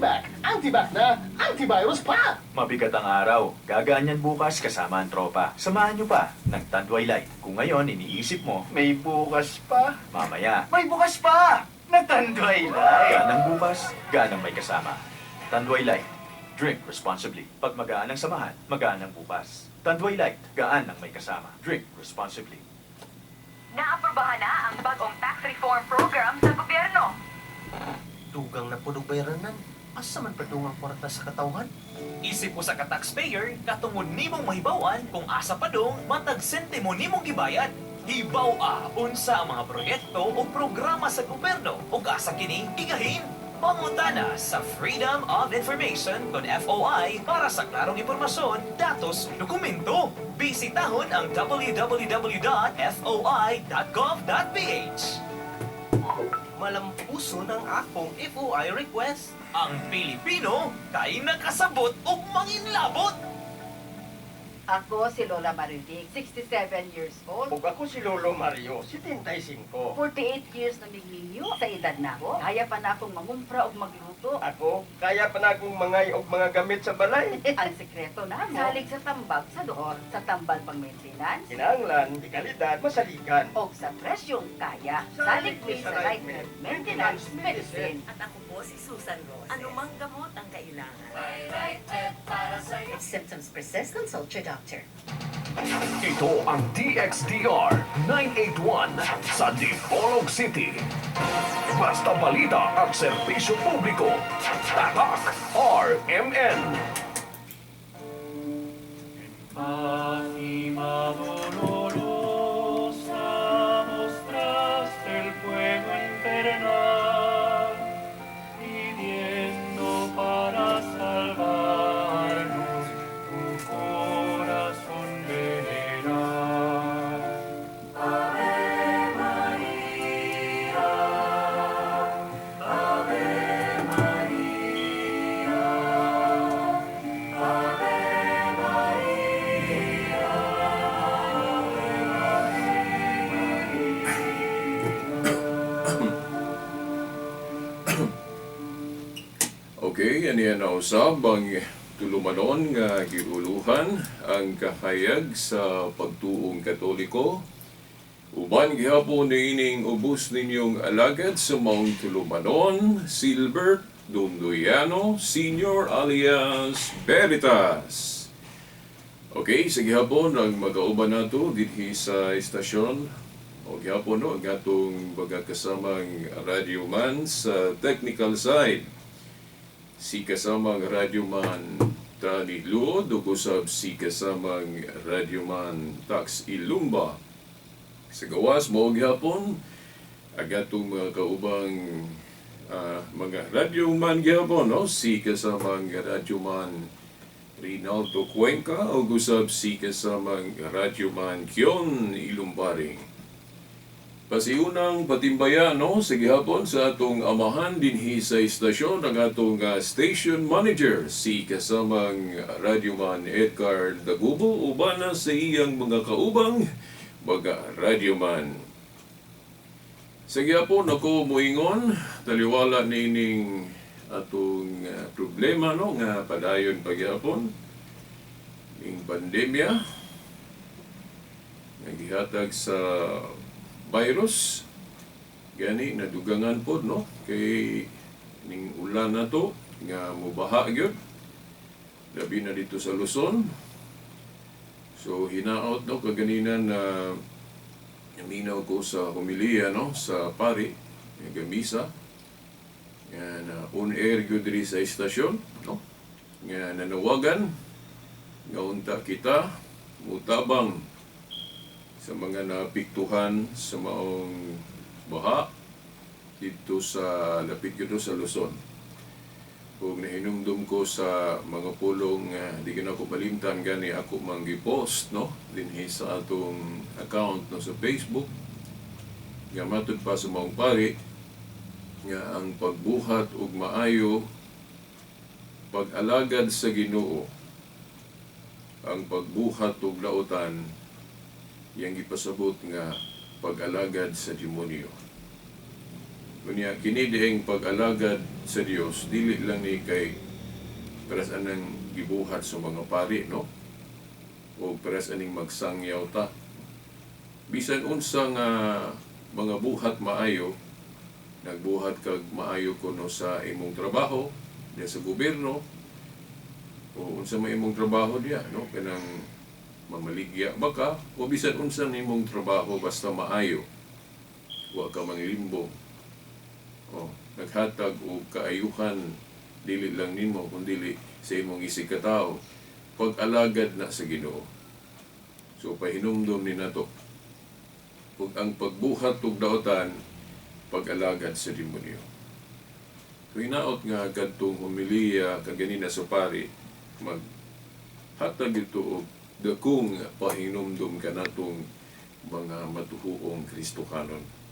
Antibac, Antibac na, antivirus pa! Mabigat ang araw. Gagaan yan bukas kasama ang tropa. Samahan nyo pa ng Tanduay Light. Kung ngayon iniisip mo, May bukas pa. mamaya, May bukas pa! Na Tanduay Light! ganang bukas, ganang may kasama. Tanduay Light. Drink responsibly. Pag magaan ang samahan, magaan ang bukas. Tanduay Light. Gaan ang may kasama. Drink responsibly. Naaprobahan na ang bagong tax reform program sa gobyerno. Dugang na po bayaran asa man padungang kwarta sa katawhan? Isip mo sa ka-taxpayer, katungod nimong mahibawan kung asa padong matag sentimo nimong gibayad. Hibaw unsa ang mga proyekto o programa sa gobyerno o asa kini igahin. Pangutana sa Freedom of Information con FOI para sa klarong impormasyon, datos, dokumento. Bisitahon ang www.foi.gov.ph. Malampuso ng akong FOI request. Ang Pilipino kay nakasabot og manginlabot. Ako si Lola Marivic, 67 years old. Ug ako si Lolo Mario, 75. 48 years na migminyo sa edad na ako. Kaya pa na akong mangumpra o magluto. Ako, kaya pa na akong mangay og mga gamit sa balay. Ang sekreto na mo, salig sa tambag sa doon, sa tambal pang maintenance, Kinahanglan, di kalidad, masaligan. o sa presyong kaya. Salig mo sa right maintenance medicine. At ako po si Susan Rose. Anumang gamot ang kailangan. If symptoms persist, consult your doctor. Ito ang DXDR 981 sa Dipolog City. Basta balita at serbisyo publiko. Tatak RMN. Okay, yan na usab ang tulumanon nga giuluhan ang kahayag sa pagtuong Katoliko. Uban gihapon niining ubos ninyong alagad sa maong tulumanon, Silbert Dundoyano Senior alias Veritas. Okay, sa gihapon ang magauban nato dinhi sa istasyon. O gihapon no, ang atong kasamang radio man sa technical side. Si kasamang radyoman Tani Luod o kusab si kasamang radyoman Tax Ilumba. Sa gawas mo gyapon agatong mga kaubang mga radyoman gyapon no, si kasamang radyoman Rinaldo Cuenca o kusab si kasamang radyoman Kion Ilumbaring. Pasiunang patimbayan no, sa gihapon sa atong amahan dinhi sa istasyon ang atong station manager si kasamang radyoman Edgar Dagubo uban na sa iyang mga kaubang mga radyoman. Sa gihapon ako moingon taliwala nining atong problema no nga padayon pagyapon ning pandemya nga gihatag sa virus gani nadugangan pod no kay ning ulan na to nga mubaha gyud labi na dito sa Luzon. So hinaot no kaganina na naminaw ko sa homilya no sa pari nga misa nga on air gyud diri sa istasyon no nga nanawagan nga unta kita mutabang sa mga napiktuhan sa maong baha dito sa lapit dito sa Luzon. Kung nahinumdum ko sa mga pulong di ka na ko malimtan gani ako manggi-post no dinhi sa atong account no sa Facebook nga matud pa sa maong pari nga ang pagbuhat ug maayo pag-alagad sa Ginoo ang pagbuhat ug lautan yang ipasabot nga pag-alagad sa demonyo. Unya kini diing pag-alagad sa Dios dili lang ni kay peras anang gibuhat sa mga pari, no? O peras aning magsangyaw ta. Bisan unsa nga mga buhat maayo, nagbuhat kag maayo kuno sa imong trabaho, diya sa gobyerno, o unsa may imong trabaho diya, no? Kanang mamaligya baka, o bisan unsa nimong trabaho basta maayo, wa ka manglimbong. O, naghatag o kaayuhan dili lang nimo kundi sa imong isig katao pag-alagad na sa Ginoo. So pahinumdom ni nato ug ang pagbuhat ug daotan pag-alagad sa demonyo. So hinaot nga kadtong humiliya kaganina sa pari maghatag ito og dakong pahinumdom kanatong mga matuhuong Kristohanon.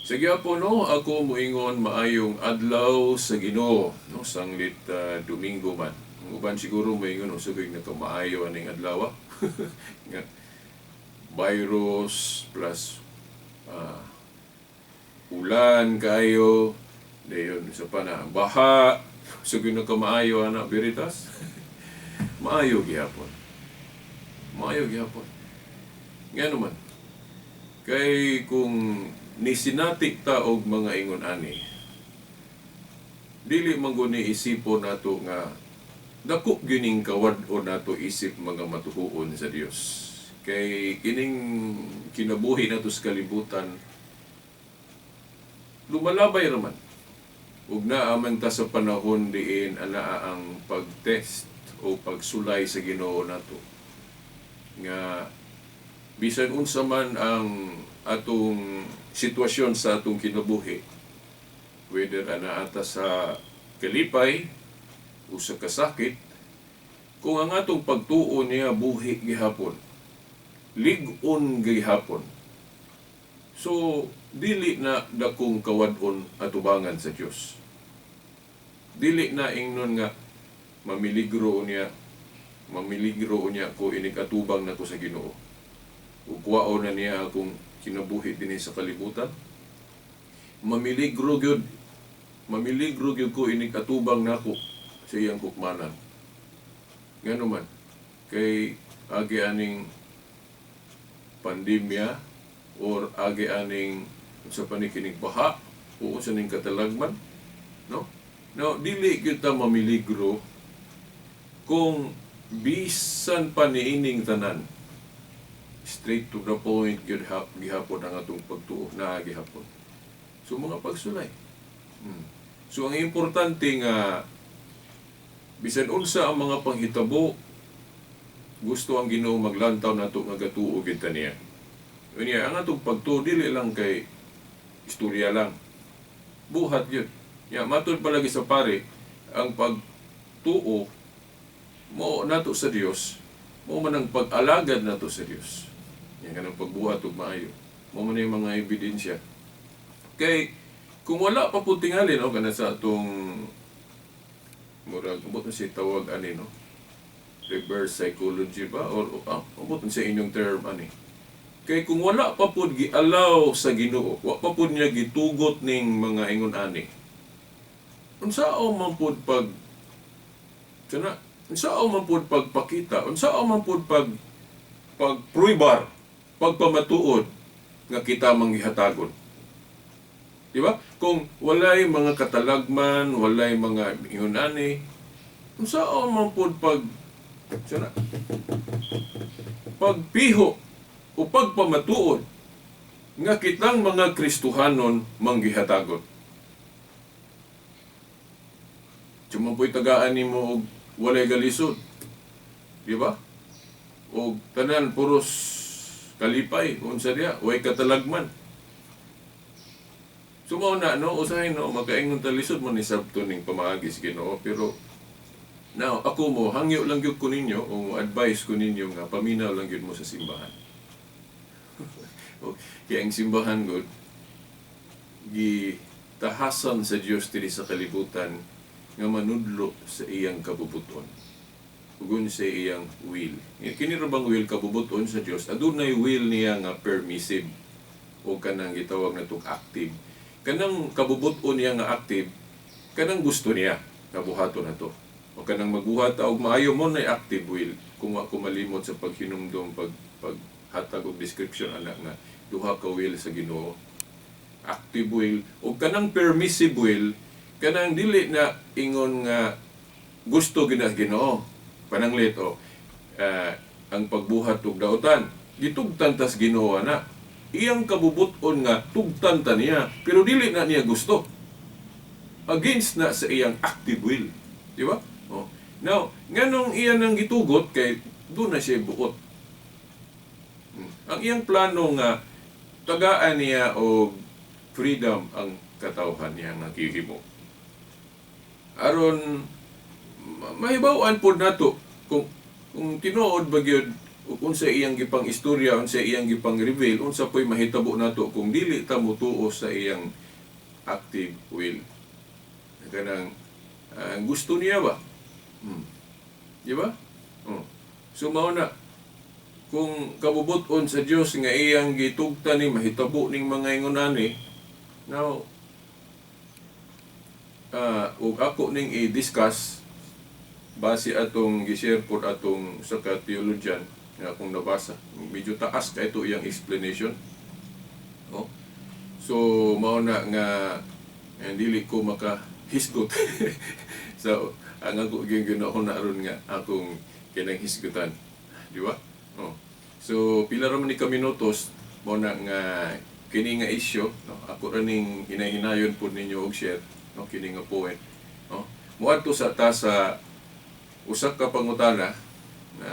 Sa gyapon, no, ako moingon maayong adlaw sa Ginoo, no, sanglit Domingo man. Ang uban siguro moingon usugig na maayo aning adlaw. Nga virus plus ulan kayo, dayon sa pana baha, usugig na maayo ana Veritas. Maayo gyapon. Maayo gyapon. Nga naman. Kay kung nisinatik ta og mga ingon ani, dili man guni isipon nato nga dako gining kawad-on nato isip mga matuhuon sa Dios. Kay kining kinabuhi nato sa kalibutan lumalabay raman. Ug naaman ta sa panahon diin anaa ang pagtest o pagsulay sa Ginoo nato nga bisan unsa man ang atong sitwasyon sa atong kinabuhi, whether ana ata sa kalipay o sa kasakit, kung ang atong pagtuo niya buhi gihapon, lig-on gihapon, so dili na dakong kawad-on atubangan sa Dios. Dili na ingnon nga mamiligro niya ko inig atubang nato sa Ginoo. Ug kuwaon na niya akong kinabuhi dinhi sa kalibutan. Mamiligro gyud ko inig atubang nako sa iyang hukmanan. Ngano man kay agi aning pandemya or agi aning sa panikinig baha o sa ning katalagman, no? No, dili kita mamiligro kung bisan pa niining tanan. Straight to the point, gihapon ang atong pagtuo na gihapon. So, mga pagsulay. So, ang importante nga, bisan unsa ang mga panghitabo, gusto ang Ginoo maglantaw nato nga gatuo kita niya. Unya, ang atong pagtuo, dili lang kay istorya lang. Buhat yun. Matod palagi sa pare, ang pagtuo mo nato sa Dios, mo man ang pag-alagad nato sa Dios. Yan kanang pagbuhat ug maayo. Mo man yung mga ebidensya. Kay kung wala pa po tingali, no, kana sa atong murag ubot si tawag ani, no, reverse psychology ba or ubot sa inyong term ani. Kay kung wala pa po gi-allow sa Ginoo, wa pa po niya gitugot ning mga ingon ani. Unsao man pud unsao man pud pagpakita, unsao man pud pagpruibar, pagpamatuod nga kita manghihatagon. Di ba? Kung walay mga katalagman, walay mga ingunani, unsao man pud pagpiho o pagpamatuod nga kitang mga Kristohanon manghihatagon. Sumang po'y tagaan nimo og walay galisod. Di ba? O tanan puros kalipay, unsa diya, way katalagman. Sumaw na, no, usahin, no, makaingon talisod man ni sabto ning pamaagis Ginoo, pero now, ako mo, hangyo lang gyud ko ninyo, o advice ko ninyo nga, paminaw lang gyud mo sa simbahan. Kaya ang simbahan gud gitahasan sa Dios diri sa kalibutan nga manudlo sa iyang kabubuton. Ugon sa iyang will. Kini ra bang will kabubuton sa Dios? Adunay will niya nga permissive o kanang gitawag natong active. kanang kabubuton niya nga active, kanang gusto niya nabuhaton na to. O kanang magbuhat og maayo mo na active will. Kung ako malimot sa paghinumdom, paghatag og description anak nga duha ka will sa Ginoo. Active will o kanang permissive will, kanang dili na ingon nga gusto gina Ginoo. Pananglit ang pagbuhat og daotan. Gitugtan tas Ginoo na. Iyang kabubuton nga tugtan ta niya, pero dili na niya gusto. Against na sa iyang active will. Di ba? Now, nganong iyan ang gitugot kay doon na siya buot. Ang iyang plano nga tagaan niya og freedom ang katawhan niya nga gihimo. Aron mahibaw-an pod nato kung tinuod ba gyud unsa iyang gipang istorya, unsa iyang gipang reveal, unsa po'y mahitabo nato kung dili ta motuo sa iyang active will. Kanang gusto niya ba? Di ba? So mao na kung kabubuton sa Dios nga iyang gitugtan ni mahitabo ning mga ingonani, now ug ako ning i-discuss base atong gi-share pod atong sa ka-theologian nga akong nabasa. Medyo taas ka ito iyang explanation. So mao na nga dili ko makahisgot. So ang ako ginoo na aron nga akong kinang hisgutan. Di ba? So pila ra man ni ka minutos mo na nga kini nga issue, no? Ako ra ning hinahinayon pud ninyo og share, no, kini nga point, no. Moadto sa sa usa ka pangutana na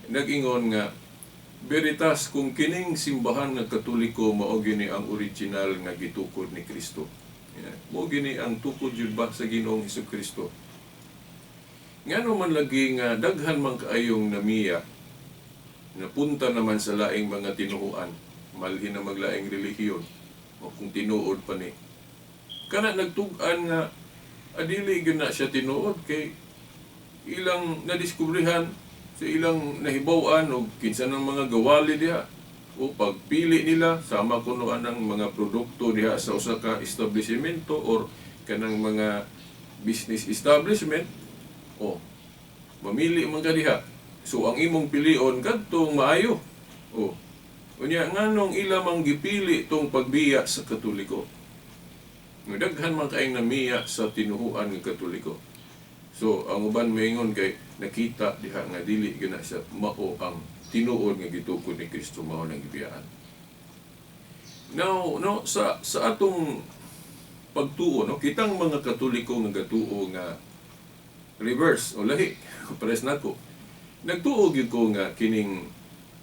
nag-ingon nga veritas kung kining simbahan nga Katoliko mao gini ang original nga gitukod ni Kristo. Mao gini ang tukod jud ba sa Ginoong Hesukristo. Ngano man lagi nga daghan man kaayong namiya napunta naman sa laing mga tinuoan, malhin na maglaing relihiyon o kung tinuod pa ni. Kana nagtug-an nga adili gyud na siya tinuod kay ilang nadiskubrihan sa ilang nahibaw-an o kinsa ng mga gawali diha o pagpili nila sama kuno anang mga produkto diha sa usa ka establishmento or kanang mga business establishment o mamili man ka diha. So ang imong pilion kadtong maayo. Unya nganong ila mang gipili tong pagbiya sa Katoliko. Daghan man kaayong namiya sa tinuhuan ng Katoliko. So ang uban moingon kay nakita diha nga dili gina sa mao ang tinuod nga gitukod ni Kristo mao nang gibiyaan. Now, no sa atong pagtuo, no, kitang mga Katoliko nga gatuo nga reverse o lahi pares nako. Nagtuo gyud ko nga kining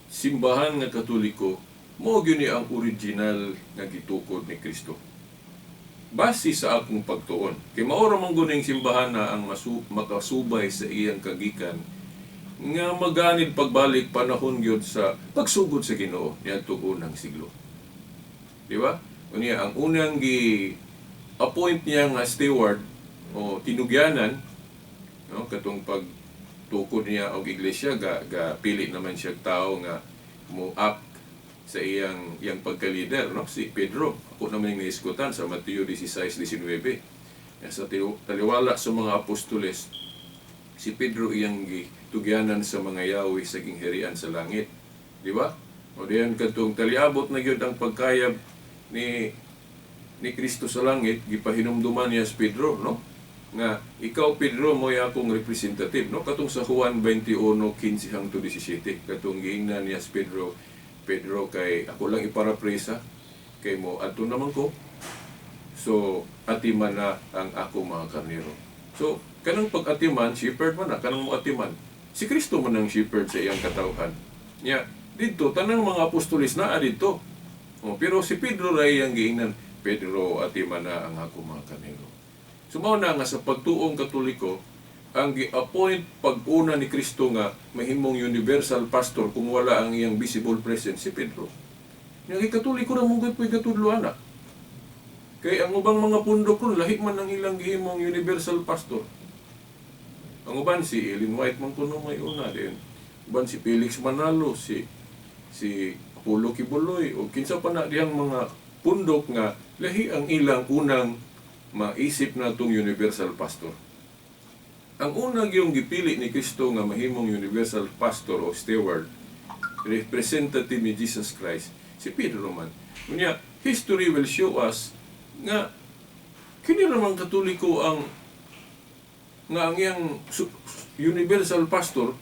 simbahan nga Katoliko mao gyud ni ang original nga gitukod ni Kristo. Base sa akong pagtuon. Kay maora man guning simbahan na ang makasubay sa iyang kagikan nga maganid pagbalik panahon gyud sa pagsugod sa Ginoo niadtong unang siglo. Di ba? Unya ang unang appoint niya nga steward o tinugyanan, no, katong pagtukod niya og iglesia ga pili naman siya tao nga mo-act sa iyang pagka-leader, no, si Pedro. Ako naman yung naiskutan sa Mateo 16:19. Sa taliwala sa mga apostoles, si Pedro iyang gitugyanan sa mga yawi sa gingharian sa langit. Di ba? O diyan katong taliabot na gyud ang pagkayab ni Kristo sa langit, gipahinumduman niya si Pedro, no? Nga ikaw Pedro mo akong representative, no? Katong sa Juan 21:15-17, katong giingnan niya si Pedro kay ako lang iparaphrase kay mo adto naman ko. So atiman na ang ako mga karnero. So kanang pag-atiman, shepherd man na kanang mo atiman. Si Kristo man ang shepherd sa iyang katawhan. Nya didto tanang mga apostoles na didto. Pero si Pedro ray ang giingnan, Pedro atiman na ang ako mga karnero. So mao na nga sa pagtuong Katoliko ang gi-appoint pag-una ni Kristo nga mahimong universal pastor kung wala ang iyang visible presence si Pedro. Nga Katoliko ra mong gayud katudloan na. Kay ang ubang mga pundok ron lahi man ang ilang gihimong universal pastor. Ang uban si Ellen White man kuno may una din. Uban si Felix Manalo, si Apollo Kibuloy o kinsa pa na diyang mga pundok nga lahi ang ilang unang maisip na itong universal pastor. Ang unang yung gipili ni Kristo nga mahimong universal pastor o steward, representative ni Jesus Christ, si Pedro man. Kunya, history will show us nga kini naman Katoliko ang iyang universal pastor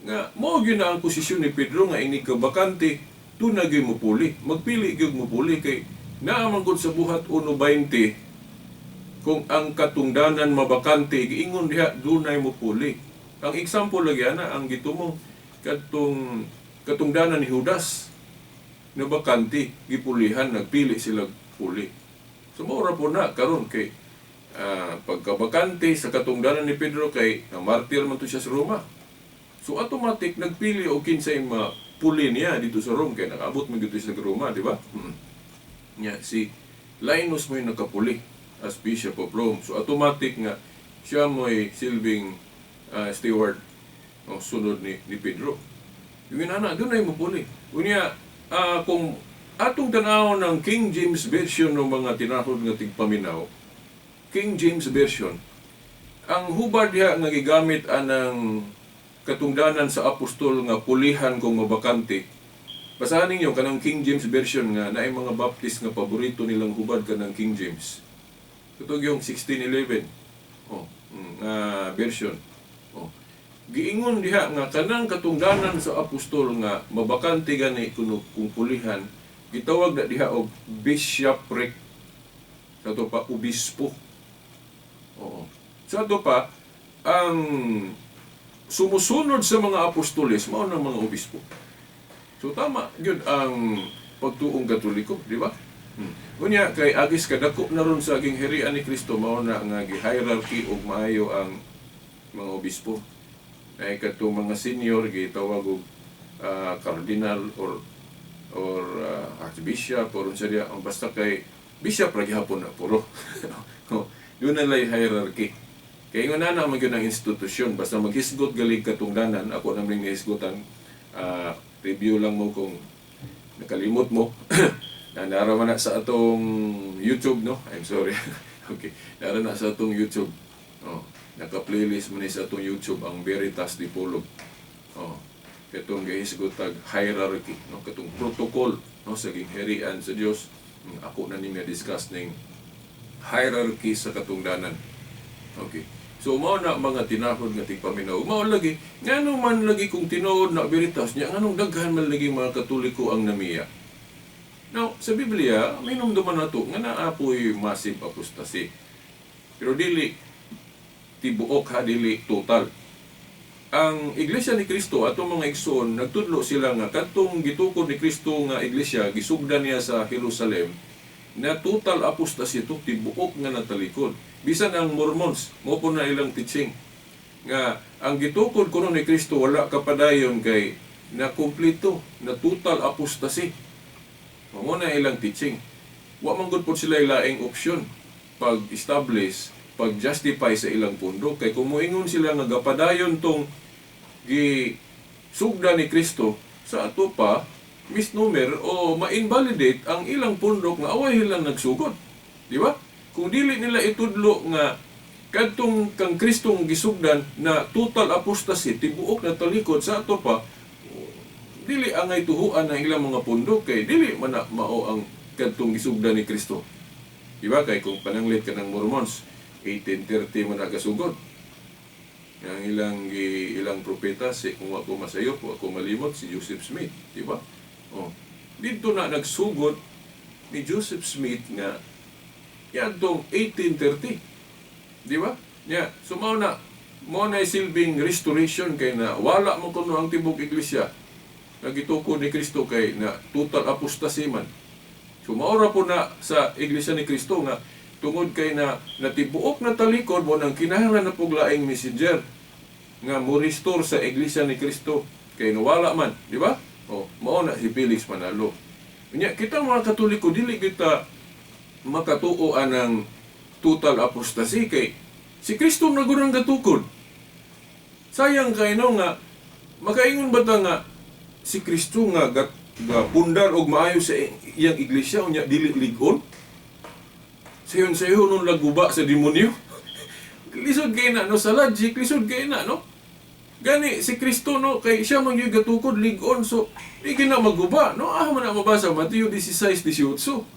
nga mao gyud na ang posisyon ni Pedro nga ini ka bakante tunay mo puli. Magpili gyud mo puli kay naamang gud sa buhat 1:20 kung ang katungdanan mabakante giingon diha dunay mo puli. Ang example lagi ana ang gitumong katungdanan ni Judas na bakante gipulihan nagpili sila puli. So maura po na karon kay pagkabakante sa katungdanan ni Pedro kay martir man to siya sa Roma. So automatic nagpili og kinsay mapuli niya dito sa Rome kay nakaabot man dito sa Roma, di ba? Si Linus mo yung nakapuli as Bishop of Rome. So automatic nga siya mo'y silbing steward sunod ni Pedro. Yung inana, doon ay mapuli. Unya, kung atong tanaw ng King James Version ng mga tinahod nga tigpaminaw, King James Version, ang hubad diha nga gigamit anang katungdanan sa apostol nga pulihan kung mabakante. Basahan ninyo kanang King James Version nga naay mga Baptist nga paborito nilang hubad kanang King James. Ito yung 1611 version. Giingon diha nga kanang katungdanan sa apostol nga mabakante gani kuno kung pulihan, gitawag na diha og bishopric. Sa to pa obispo. Sa to pa ang sumusunod sa mga apostoles mao nang mga obispo. So tama gyud ang pagtuong Katoliko, di ba? Unya kay agis kadako na ron sa gingharian ni Kristo mao na nga gi-hierarchy og maayo ang mga obispo. Ay katong mga senior gitawag og cardinal or archbishop or unsa diya ang basta kay bishop ra gihapon na puro. Yun na lay hierarchy. Kaya nga na naman yun ang institusyon. Basta maghisgot galing katungdanan, ako naman nahisgotan, review lang mo kung nakalimot mo. Naraman na sa atong YouTube, no? I'm sorry. Okay. Naraman na sa atong YouTube. Naka-playlist mo sa atong YouTube ang Veritas di Pulog. Katong gahisgotag hierarchy, no? Katong protocol, no? Sa gingharian sa Diyos. Ako na niya discuss ng hierarchy sa katungdanan. Okay. So mao na mga tinahod nga tigpaminaw. Mao lagi ngano man lagi kung tinuod na Veritas nya nganong daghan man lagi mga Katoliko ang namiya. Now, sa Biblia, may numduman nato nga naapoy massive apostasy. Pero dili tibuok ha, dili total. Ang Iglesia ni Kristo atong mga igsoon nagtudlo sila nga kadtong gitukod ni Kristo nga iglesia gisugdan niya sa Jerusalem na total apostasy to tibuok nga natalikod. Bisan ang Mormons, mo po na ilang teaching nga ang gitukod kuno ni Kristo wala kapadayon kay na kumpleto na total apostasy. Mo na ilang teaching. Wa man gud po sila ilaing option pag-establish, pag-justify sa ilang pundo kay kung moingon sila nga gapadayon tong gisugdan ni Kristo sa ato pa misnomer o ma-invalidate ang ilang pundok nga away hilang nagsugod. Di ba? Kung dili nila itudlo nga kadtong kang Kristong gisugdan na total apostasy, tibuok na talikod sa ato pa, dili angay tuhuan ang ilang mga pundok kay dili man mao ang kadtong gisugdan ni Kristo. Di ba? Kay kung pananglit ka ng Mormons, 1830 man nagasugod. Ang ilang propeta, kung ako masayop, kung ako malimot, si Joseph Smith. Di ba? Dito na nagsugod ni Joseph Smith nga yadtong 1830. Di ba? So mao na silbing restoration kay na wala mo kuno ang tibok iglesia nagitukod ni Kristo kay na total apostasy man. So maura po na sa iglesia ni Kristo nga tungod kay na natibuok na talikod mo nang kinahanglan na puglaing messenger nga mo restore sa iglesia ni Kristo kay nawala man, di ba? Mao na si Felix Manalo. Unya kita mga Katoliko dili kita makatuo anang total apostasy kay si Kristo na gurang gatukod. Sayang kay no nga makaingon ba ta nga si Kristo nga pundar og maayo sa iyang iglesia unya dili lig-on. Sayon-sayon nung laguba sa demonyo. Lisod kay na no sa logic, lisod kay na no. Gani si Kristo no kay siya man yung gatukod lig-on, so di na maguba no. Man na mabasa Mateo 16:18.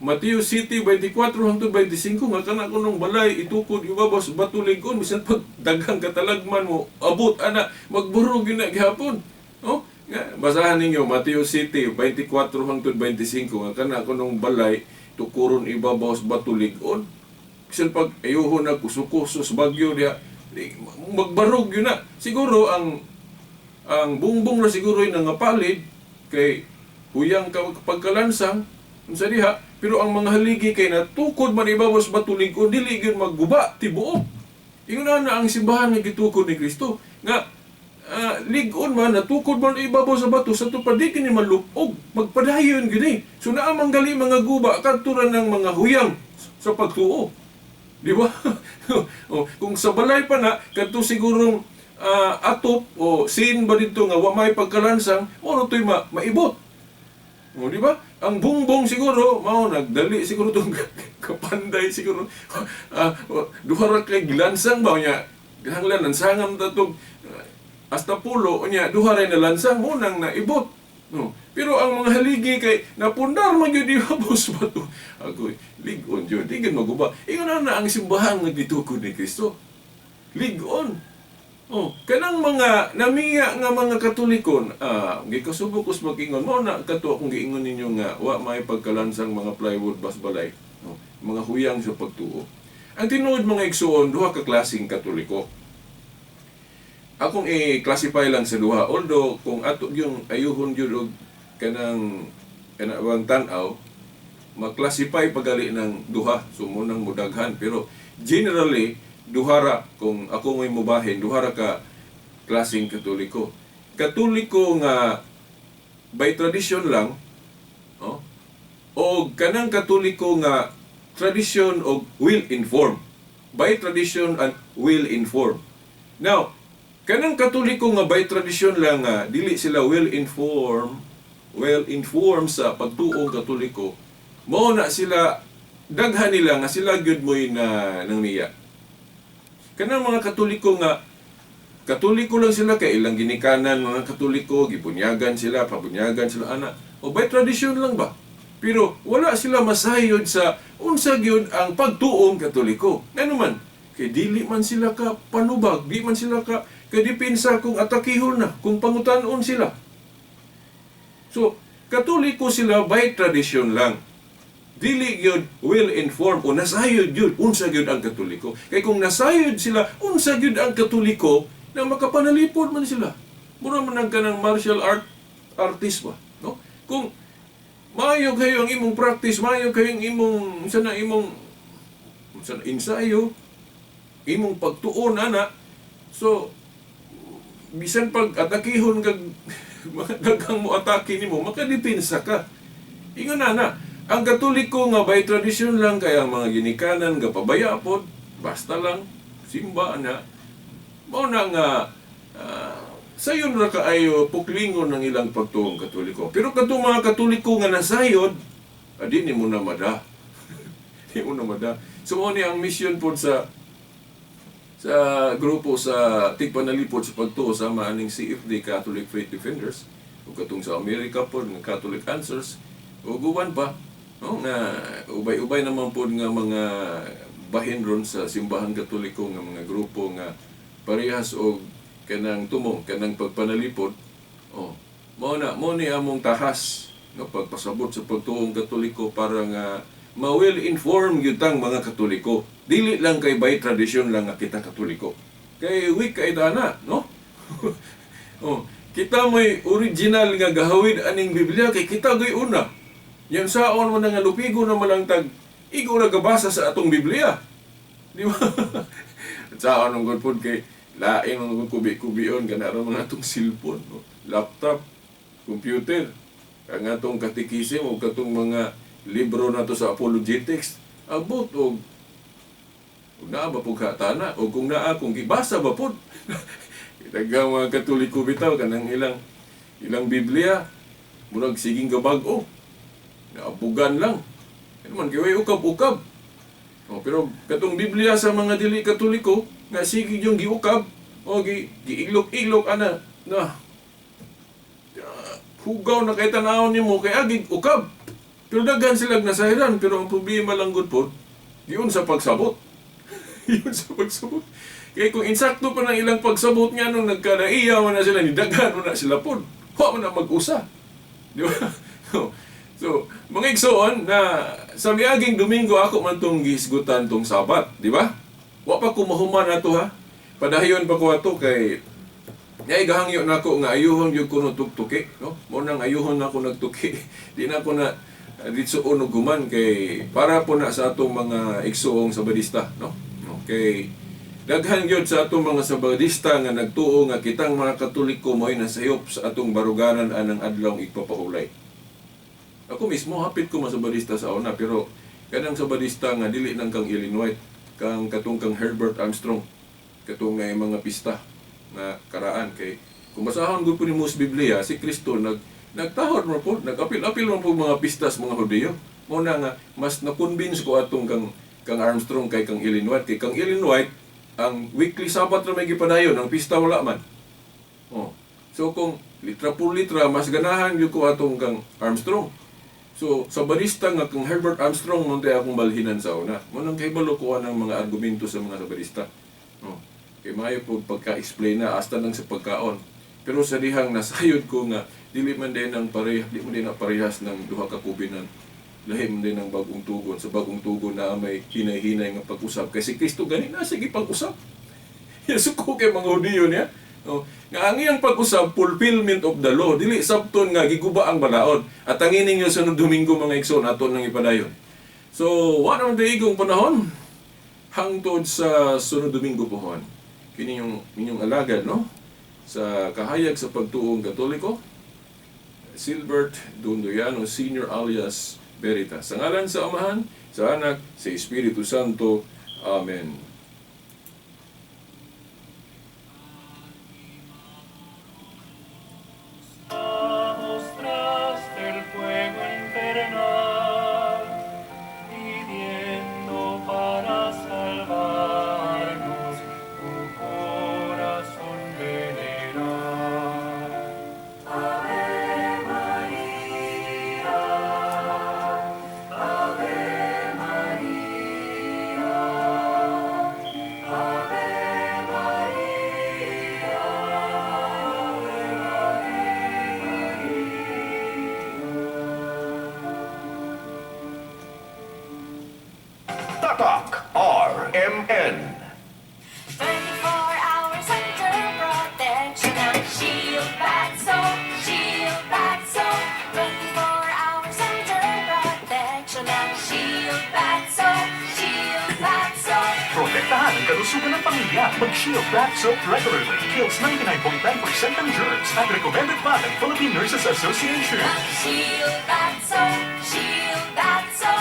Mateo 7:24 hangtod 25 nga kana kunong balay itukod ibabaw sa bato lig-on bisan pag daghang katalagman mo abot ana magburog yun na gihapon. No? Nga basahan ninyo Mateo 7:24 hangtod 25 nga kana kunong balay tukuron ibabaw sa bato lig-on. Bisan pag ayuhon na kusukusos bagyo diha magbarog yun na. Siguro ang bungbong na siguro yung nangapalid kay huyang pagkalansang sa diha, pero ang mga haligi kay natukod man ibabaw sa bato lig-on dili gyud magguba tibuok. Ingon na ang simbahan nga gitukod ni Kristo nga lig-on man natukod man ibabaw sa bato sa tupad di kini malupog magpadayon gini. So naa manggali mga guba kadturan ng mga huyang sa pagtuo. Di ba? Kung sa balay pa na kadto sigurong atop o sin ba dito nga wa may pagkalansang ano to'y maibot. O, di ba? Ang bungbong siguro, nagdali siguro itong kapanday siguro. Duha ra kay gilansang ba niya? Gahanglan, lansangan na itong hasta pulo, niya, duha rin na lansang, nang naibot. No. Pero ang mga haligi kay napundar man yun, di ba, boss ba ito? Ako, lig-on yun, di gan maguba. Ingon na ang simbahan nga gitukod ni Kristo. Lig-on. Kanang mga namiya nga mga Katolikon, gikasubok us mag-ingon mo na kato akong giingon ninyo nga wa may pagkalansang mga plywood bas balay, mga huyang sa pagtuo. Ang tinuod mga igsoon, duha ka klaseng Katoliko. Akong i-classify lang sa duha, although kung ato yung ayuhon yun og kanang tan-aw, mag-classify pagali ng duha, sumunang mudaghan, pero generally duhara, kung ako may mubahin, duhara ka klaseng Katoliko. Katoliko nga by tradition lang, o kanang Katoliko nga tradition o will inform. By tradition and will inform. Now, kanang Katoliko nga by tradition lang nga dili sila will inform sa pagtuong Katoliko, mao na sila daghan nila nga sila gyud moy na nang niya. Kanang mga Katoliko nga, Katoliko lang sila kay ilang ginikanan mga Katoliko, gibunyagan sila, pabunyagan sila ana. O by tradition lang ba? Pero wala sila masayod sa unsa gyud ang pagtuong Katoliko. Ngano man, kay dili man sila ka panubag, di man sila ka kadipinsa kung atakihon na, kung pangutan-on sila. So, Katoliko sila by tradition lang. Dili gyud will inform o nasayod gyud unsa gyud ang Katoliko. Kay kung nasayod sila unsa gyud ang Katoliko, na makapanalipod man sila. Mura man ang kanang martial artist ba, no? Kung maayo kayo ang imong practice, maayo kayo ang imong ensayo, imong pagtuon ana. So bisan pag atakihon kag daghang mo atake nimo, makadipinsa ka. Ingon na. Ang Katoliko nga by tradition lang kaya ang mga ginikanan nga pabayapod, basta lang simba na. Mao na nga sayon ra kaayo puklingon ng ilang pagtuong Katoliko. Pero kadtong mga Katoliko nga nasayod, di mo na mada. Di mo na mada. So mo ni ang mission pod sa grupo sa tigpanalipod sa pagtuo sama aning CFD, Catholic Faith Defenders, o katong sa Amerika pod ng Catholic Answers, o guban pa. No, nga ubay-ubay naman po nga mga bahin ron sa simbahan Katoliko nga mga grupo nga parehas og kanang tumong kanang pagpanalipod. Mo ni among tahas nga pagpasabot sa pagtuong Katoliko para nga ma-well inform gyud tang mga Katoliko. Dili lang kay by tradition lang nga kita Katoliko. Kay weak kay dana, no? Kita may original nga gahawid aning Biblia kay kita gay una. Yang saon mo nga lupigo na malangtag, igo na gabasa sa atong Biblia. Di ba? At saon ang gudpod kay lain ang kubi-kubion, ganara mga atong cellphone, no? Laptop, computer, ang atong katikisim o katong mga libro na to sa apologetics, abot o naa ba po katana, o kung naa, kung ibasa ba po. Itagang mga Katoliko bitaw, kanang ilang Biblia, Murag siging gabag-o. Naabugan lang. Ano man, kaya ukab-ukab. Pero katong Biblia sa mga dili Katoliko, nga sige yung giukab, o giiglok-iglok, ana, na, hugaw na kay tanawon nimo kay agig ukab. Pero daghan sila nasahiran, pero ang problema lang gud po, yun sa pagsabot. Yun sa pagsabot. Kaya kung insakto pa ng ilang pagsabot nga nung nagkanaiyaw na sila, ni daghan na sila po, huwag mo na mag-usa. Di ba? So, mga igsoon na sa miaging Domingo ako man itong gihisgutan itong Sabat, di ba? Wa pa kumahuman na ito, ha? Padayon pa ko ito kay gahangyo na ako nga ayuhon yung kuno tuktuki, no? Munang ayuhon na ako nagtuki. Di na ako na dito guman kay para po na sa atong mga igsoong sabadista, no? Okay. Daghan gyud sa atong mga sabadista nga nagtuo nga kitang mga Katoliko mo'y nasayop sa atong baruganan anang adlawng igpapaulay. Ako mismo, hapit ko masabadista sa una, pero kanang sabadista nga dili nang kang Ellen White, kang Herbert Armstrong, katong nga mga pista nga karaan. Kay kung basahon ko po ni Mus Biblia, si Kristo nagtahod mo po, nag-apil-apil mo po mga pistas mga Hudiyo. Muna nga, mas na-convince ko atong kang Armstrong kay kang Ellen White. Kay kang Ellen White, ang weekly Sabat na may gipadayon, ang pista wala man. So kung litra por litra, mas ganahan yun ko atong kang Armstrong. So, sa barista nga kung Herbert Armstrong mo akong balhinan sa una. Munang kahibalo ko ng mga argumento sa mga sabarista. Kaya mayo po pagka-explain na hasta nang sa pagkaon. Pero sa dihang nasayod ko nga, dili man din ang parehas ng duha ka kubinan. Lahim din ang bagong tugon. Sa bagong tugon na may hinay-hinay nga pag-usap. Kasi Kristo gani na, sige pag-usap. Yasuko kay mga Hudiyo niya. Nga ang iyang pag-usap, fulfillment of the law. Dili sabton nga giguba ang balaod. At ang ining yung sunod Domingo mga igsoon aton nang ipadayon. So, one of the igong panahon, hangtod sa sunod Domingo pohon. Kini yung inyong alagad, no? Sa kahayag sa pagtuong Katoliko, Silbert Dondoyano Sr. alias Veritas. Sa ngalan sa Amahan, sa Anak, sa Espiritu Santo. Amen. Tatak RMN. 24 hours under protection ng Shield Batso, Shield Batso. 24 hours under protection ng Shield Batso, Shield Batso. Protektahan ang kalusugan ng pamilya. Mag-Shield Bath Soap regularly kills 99.9% ng germs at recommended pa ng Philippine Nurses Association. Shield Batso, Shield Batso.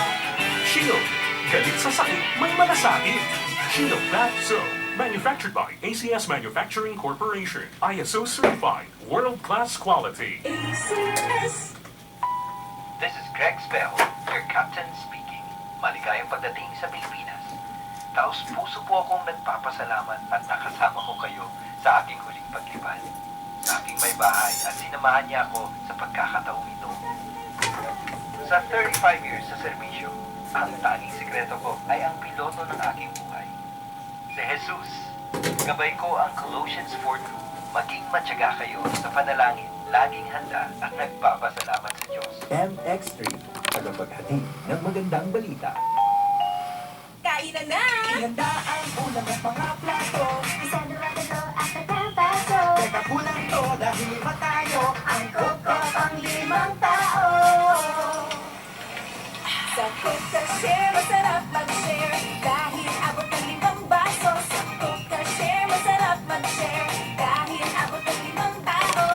Shield. Galit sa sakit, may malasakit. Shield Bath Soap. Manufactured by ACS Manufacturing Corporation. ISO certified. World-class quality. ACS. This is Greg Spell, your captain speaking. Maligayang pagdating sa Pilipinas. Taos puso po akong nagpapasalamat at nakasama ko kayo sa aking huling paglipad. Sa aking may bahay at sinamahan niya ako sa pagkakataong ito. Sa 35 years sa serbisyo, ang tanging sikreto ko ay ang piloto ng aking buhay. Si Jesus. Gabay ko ang Colossians 4:2. Maging matyaga kayo sa panalangin, laging handa at nagpapasalamat sa Diyos. MX3, tagapaghati ng magandang balita. Kainan na! Ihanda ang ulam at mga plato. Isang ratalo at nagpapaso. Teka kulang to dahil lima tayo. Ang koko pang 5 tao. Sa Cook Share, masarap mag-share.